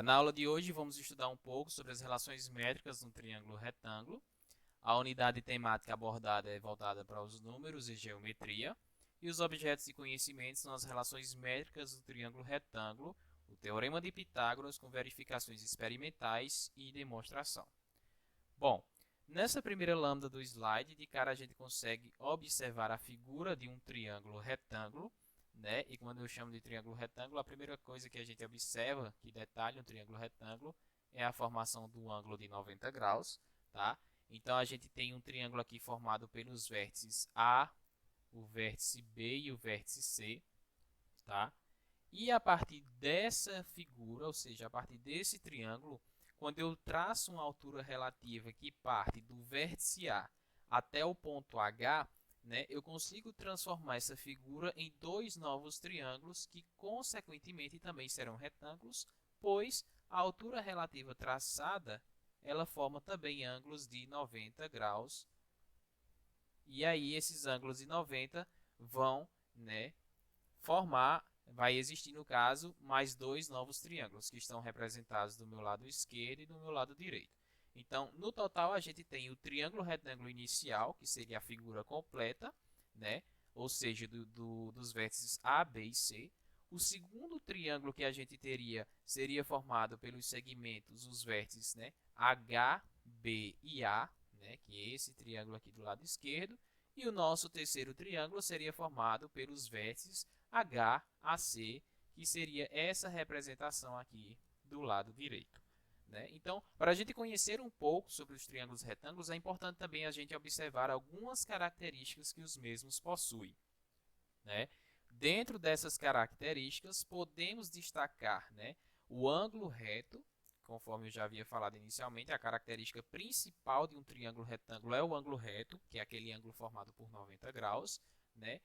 Na aula de hoje vamos estudar um pouco sobre as relações métricas no triângulo retângulo. A unidade temática abordada é voltada para os números e geometria, e os objetos de conhecimento são as relações métricas do triângulo retângulo, o teorema de Pitágoras com verificações experimentais e demonstração. Bom, nessa primeira lâmina do slide, de cara a gente consegue observar a figura de um triângulo retângulo, né? E quando eu chamo de triângulo retângulo, a primeira coisa que a gente observa, que detalha um triângulo retângulo, é a formação do ângulo de 90 graus, tá? Então a gente tem um triângulo aqui formado pelos vértices A, o vértice B e o vértice C, tá? E a partir dessa figura, ou seja, a partir desse triângulo, quando eu traço uma altura relativa que parte do vértice A até o ponto H, né, eu consigo transformar essa figura em dois novos triângulos que, consequentemente, também serão retângulos, pois a altura relativa traçada ela forma também ângulos de 90 graus. E aí esses ângulos de 90 vão, né, vai existir, no caso, mais dois novos triângulos, que estão representados do meu lado esquerdo e do meu lado direito. Então, no total, a gente tem o triângulo retângulo inicial, que seria a figura completa, né? Ou seja, dos vértices A, B e C. O segundo triângulo que a gente teria seria formado pelos segmentos, os vértices, né? H, B e A, né? Que é esse triângulo aqui do lado esquerdo. E o nosso terceiro triângulo seria formado pelos vértices H, AC, que seria essa representação aqui do lado direito. Né? Então, para a gente conhecer um pouco sobre os triângulos retângulos, é importante também a gente observar algumas características que os mesmos possuem. Né? Dentro dessas características, podemos destacar, né, o ângulo reto, conforme eu já havia falado inicialmente, a característica principal de um triângulo retângulo é o ângulo reto, que é aquele ângulo formado por 90 graus. Né?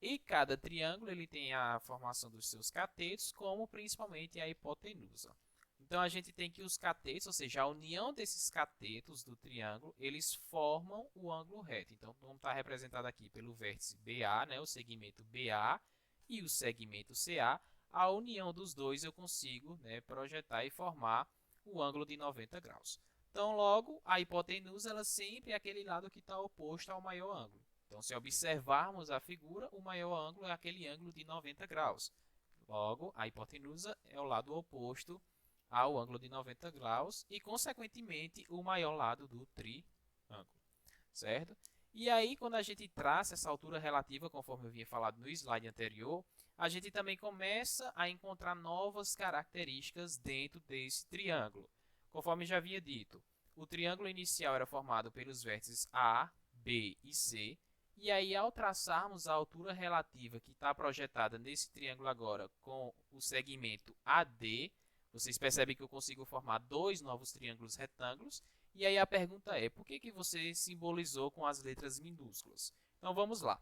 E cada triângulo ele tem a formação dos seus catetos, como principalmente a hipotenusa. Então, a gente tem que os catetos, ou seja, a união desses catetos do triângulo, eles formam o ângulo reto. Então, vamos estar representado aqui pelo vértice BA, né, o segmento BA e o segmento CA. A união dos dois eu consigo, né, projetar e formar o ângulo de 90 graus. Então, logo, a hipotenusa ela sempre é aquele lado que está oposto ao maior ângulo. Então, se observarmos a figura, o maior ângulo é aquele ângulo de 90 graus. Logo, a hipotenusa é o lado oposto ao ângulo de 90 graus e, consequentemente, o maior lado do triângulo, certo? E aí, quando a gente traça essa altura relativa, conforme eu havia falado no slide anterior, a gente também começa a encontrar novas características dentro desse triângulo. Conforme já havia dito, o triângulo inicial era formado pelos vértices A, B e C, e aí, ao traçarmos a altura relativa que está projetada nesse triângulo agora com o segmento AD, vocês percebem que eu consigo formar dois novos triângulos retângulos. E aí a pergunta é, por que você simbolizou com as letras minúsculas? Então vamos lá.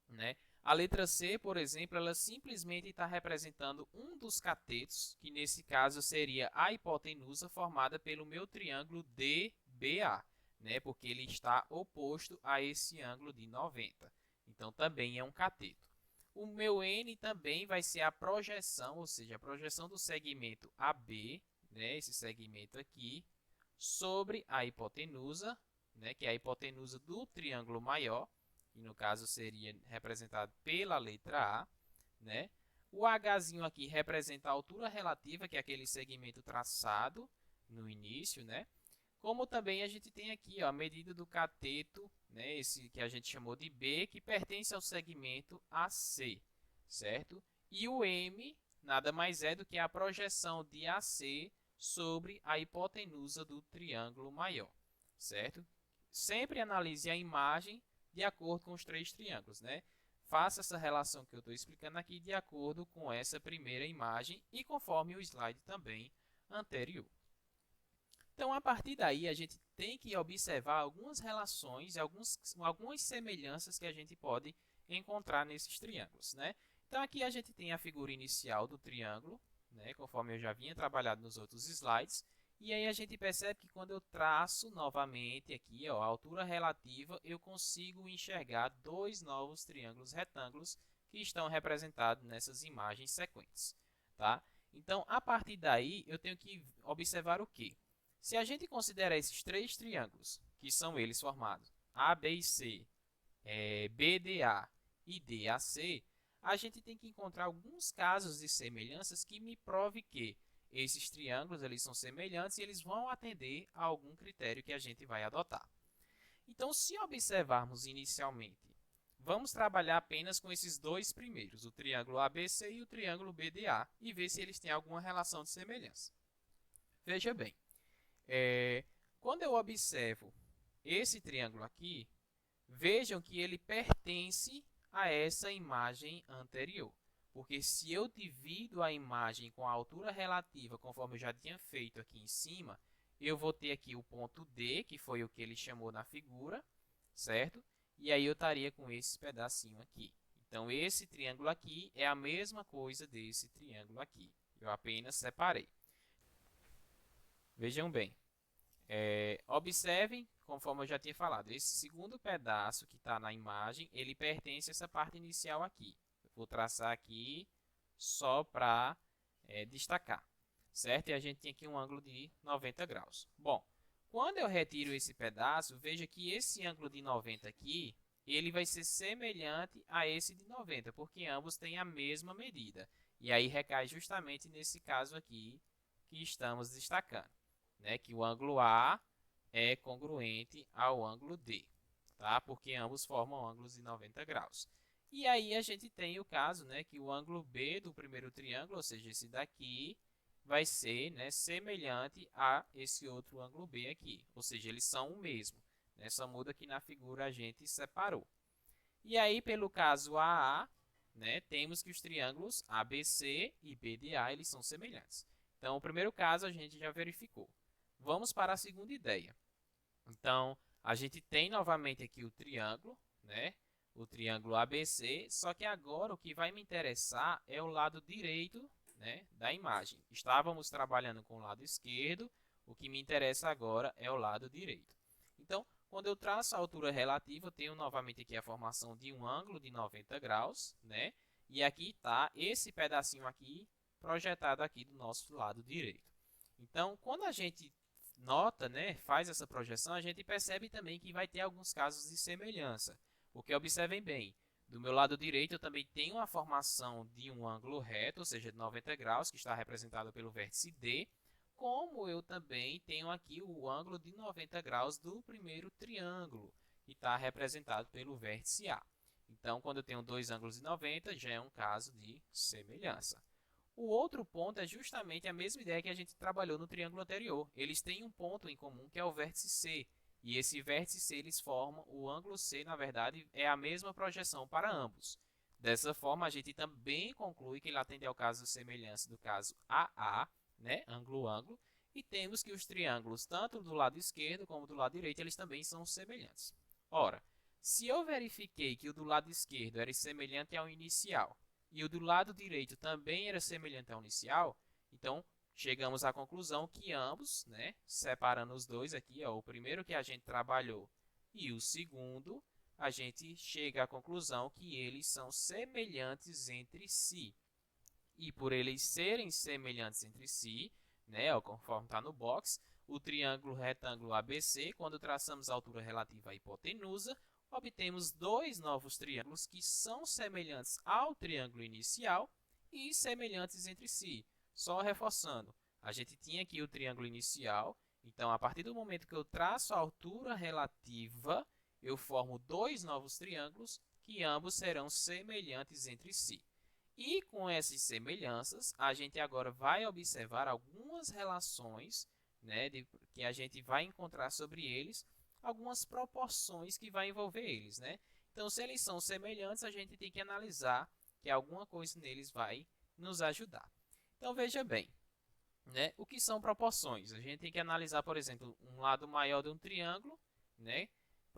Né? A letra C, por exemplo, ela simplesmente está representando um dos catetos, que nesse caso seria a hipotenusa formada pelo meu triângulo DBA, né? Porque ele está oposto a esse ângulo de 90. Então também é um cateto. O meu N também vai ser a projeção, ou seja, a projeção do segmento AB, né, esse segmento aqui, sobre a hipotenusa, né, que é a hipotenusa do triângulo maior, que no caso seria representado pela letra A. Né? O Hzinho aqui representa a altura relativa, que é aquele segmento traçado no início, né? Como também a gente tem aqui ó, a medida do cateto, né, esse que a gente chamou de B, que pertence ao segmento AC, certo? E o M nada mais é do que a projeção de AC sobre a hipotenusa do triângulo maior, certo? Sempre analise a imagem de acordo com os três triângulos, né? Faça essa relação que eu estou explicando aqui de acordo com essa primeira imagem e conforme o slide também anterior. Então, a partir daí, a gente tem que observar algumas relações, algumas semelhanças que a gente pode encontrar nesses triângulos. Né? Então, aqui a gente tem a figura inicial do triângulo, né? Conforme eu já vinha trabalhado nos outros slides. E aí a gente percebe que quando eu traço novamente aqui ó, a altura relativa, eu consigo enxergar dois novos triângulos retângulos que estão representados nessas imagens sequentes. Tá? Então, a partir daí, eu tenho que observar o quê? Se a gente considerar esses três triângulos, que são eles formados, ABC, BDA e DAC, a gente tem que encontrar alguns casos de semelhanças que me prove que esses triângulos eles são semelhantes e eles vão atender a algum critério que a gente vai adotar. Então, se observarmos inicialmente, vamos trabalhar apenas com esses dois primeiros, o triângulo ABC e o triângulo BDA, e ver se eles têm alguma relação de semelhança. Veja bem, quando eu observo esse triângulo aqui, vejam que ele pertence a essa imagem anterior. Porque se eu divido a imagem com a altura relativa, conforme eu já tinha feito aqui em cima, eu vou ter aqui o ponto D, que foi o que ele chamou na figura, certo? E aí eu estaria com esse pedacinho aqui. Então, esse triângulo aqui é a mesma coisa desse triângulo aqui. Eu apenas separei. Vejam bem. Observem, conforme eu já tinha falado, esse segundo pedaço que está na imagem, ele pertence a essa parte inicial aqui. Eu vou traçar aqui só para destacar, certo? E a gente tem aqui um ângulo de 90 graus. Bom, quando eu retiro esse pedaço, veja que esse ângulo de 90 aqui, ele vai ser semelhante a esse de 90, porque ambos têm a mesma medida. E aí recai justamente nesse caso aqui que estamos destacando, né? Que o ângulo A é congruente ao ângulo D, tá? Porque ambos formam ângulos de 90 graus. E aí a gente tem o caso, né, que o ângulo B do primeiro triângulo, ou seja, esse daqui, vai ser, né, semelhante a esse outro ângulo B aqui. Ou seja, eles são o mesmo, né? Só muda que na figura a gente separou. E aí, pelo caso AA, né, temos que os triângulos ABC e BDA eles são semelhantes. Então, o primeiro caso a gente já verificou. Vamos para a segunda ideia. Então, a gente tem novamente aqui o triângulo, né? O triângulo ABC, só que agora o que vai me interessar é o lado direito, né, da imagem. Estávamos trabalhando com o lado esquerdo, o que me interessa agora é o lado direito. Então, quando eu traço a altura relativa, eu tenho novamente aqui a formação de um ângulo de 90 graus, né? E aqui está esse pedacinho aqui projetado aqui do nosso lado direito. Então, quando a gente nota, né, faz essa projeção, a gente percebe também que vai ter alguns casos de semelhança. Porque observem bem, do meu lado direito eu também tenho a formação de um ângulo reto, ou seja, de 90 graus, que está representado pelo vértice D, como eu também tenho aqui o ângulo de 90 graus do primeiro triângulo, que está representado pelo vértice A. Então, quando eu tenho dois ângulos de 90, já é um caso de semelhança. O outro ponto é justamente a mesma ideia que a gente trabalhou no triângulo anterior. Eles têm um ponto em comum que é o vértice C. E esse vértice C eles formam, o ângulo C, na verdade, é a mesma projeção para ambos. Dessa forma, a gente também conclui que ele atende ao caso de semelhança do caso AA, né, ângulo-ângulo, e temos que os triângulos, tanto do lado esquerdo como do lado direito, eles também são semelhantes. Ora, se eu verifiquei que o do lado esquerdo era semelhante ao inicial, e o do lado direito também era semelhante ao inicial, então chegamos à conclusão que ambos, né, separando os dois aqui, ó, o primeiro que a gente trabalhou e o segundo, a gente chega à conclusão que eles são semelhantes entre si. E por eles serem semelhantes entre si, né, ó, conforme está no box, o triângulo retângulo ABC, quando traçamos a altura relativa à hipotenusa, obtemos dois novos triângulos que são semelhantes ao triângulo inicial e semelhantes entre si. Só reforçando, a gente tinha aqui o triângulo inicial, então a partir do momento que eu traço a altura relativa, eu formo dois novos triângulos que ambos serão semelhantes entre si. E com essas semelhanças, a gente agora vai observar algumas relações, né, que a gente vai encontrar sobre eles, algumas proporções que vai envolver eles, né? Então, se eles são semelhantes, a gente tem que analisar que alguma coisa neles vai nos ajudar. Então, veja bem, né? O que são proporções? A gente tem que analisar, por exemplo, um lado maior de um triângulo, né,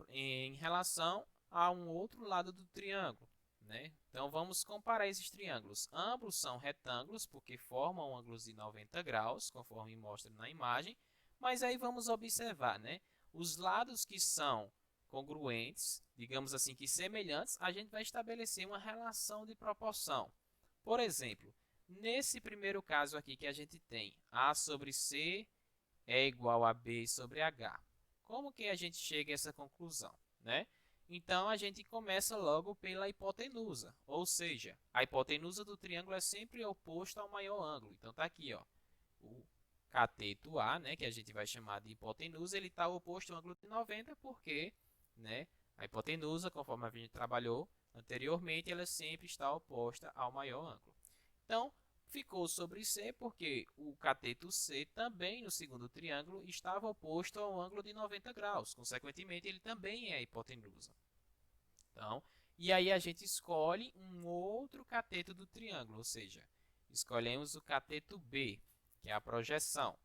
em relação a um outro lado do triângulo, né? Então, vamos comparar esses triângulos. Ambos são retângulos, porque formam ângulos de 90 graus, conforme mostra na imagem, mas aí vamos observar, né? Os lados que são congruentes, digamos assim, que semelhantes, a gente vai estabelecer uma relação de proporção. Por exemplo, Nesse primeiro caso aqui que a gente tem A sobre C é igual a B sobre H. Como que a gente chega a essa conclusão, né? Então, a gente começa logo pela hipotenusa, ou seja, a hipotenusa do triângulo é sempre oposta ao maior ângulo. Então, está aqui, ó, o cateto A, né, que a gente vai chamar de hipotenusa, ele está oposto ao ângulo de 90 porque, né, a hipotenusa, conforme a gente trabalhou anteriormente, ela sempre está oposta ao maior ângulo. Então, ficou sobre C porque o cateto C também no segundo triângulo estava oposto ao ângulo de 90 graus. Consequentemente, ele também é hipotenusa. Então, e aí a gente escolhe um outro cateto do triângulo, ou seja, escolhemos o cateto B, que é a projeção.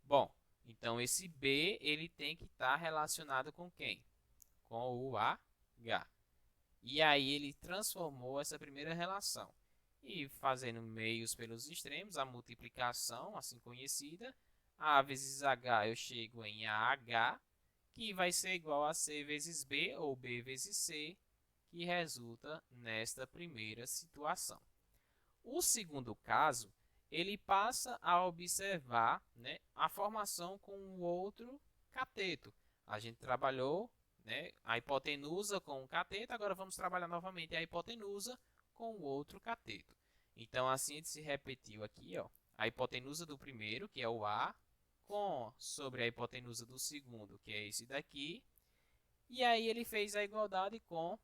Bom, então esse B ele tem que estar relacionado com quem? Com o AH. E aí ele transformou essa primeira relação. E fazendo meios pelos extremos, a multiplicação, assim conhecida, A vezes H eu chego em AH, que vai ser igual a C vezes B, ou B vezes C, que resulta nesta primeira situação. O segundo caso, ele passa a observar, né, a formação com o outro cateto. A gente trabalhou, né, a hipotenusa com o cateto, agora vamos trabalhar novamente a hipotenusa com o outro cateto. Então, assim, a gente se repetiu aqui, ó, a hipotenusa do primeiro, que é o A, sobre a hipotenusa do segundo, que é esse daqui. E aí ele fez a igualdade com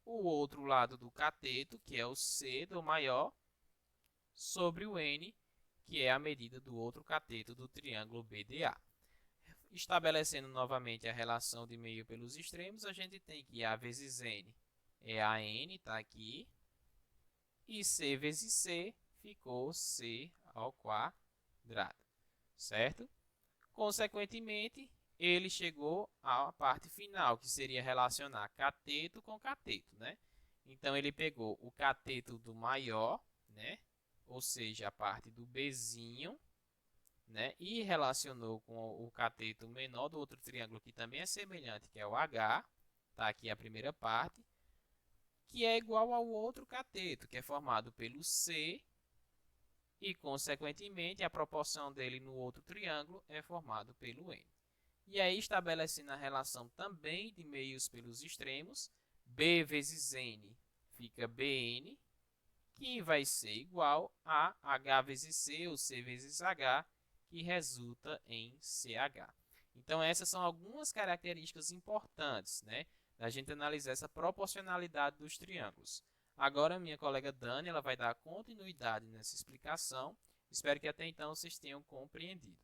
o outro lado do cateto, que é o C do maior, sobre o N, que é a medida do outro cateto do triângulo BDA. Estabelecendo novamente a relação de meio pelos extremos, a gente tem que A vezes N é AN, está aqui, e C vezes C ficou C ao quadrado, certo? Consequentemente, ele chegou à parte final, que seria relacionar cateto com cateto, né? Então, ele pegou o cateto do maior, né? Ou seja, a parte do Bzinho, né? E relacionou com o cateto menor do outro triângulo, que também é semelhante, que é o H. Tá aqui a primeira parte, que é igual ao outro cateto, que é formado pelo C, e, consequentemente, a proporção dele no outro triângulo é formado pelo N. E aí, estabelecendo a relação também de meios pelos extremos, B vezes N fica Bn, que vai ser igual a H vezes C, ou C vezes H, que resulta em CH. Então, essas são algumas características importantes, né, da gente analisar essa proporcionalidade dos triângulos. Agora, minha colega Dani ela vai dar continuidade nessa explicação. Espero que até então vocês tenham compreendido.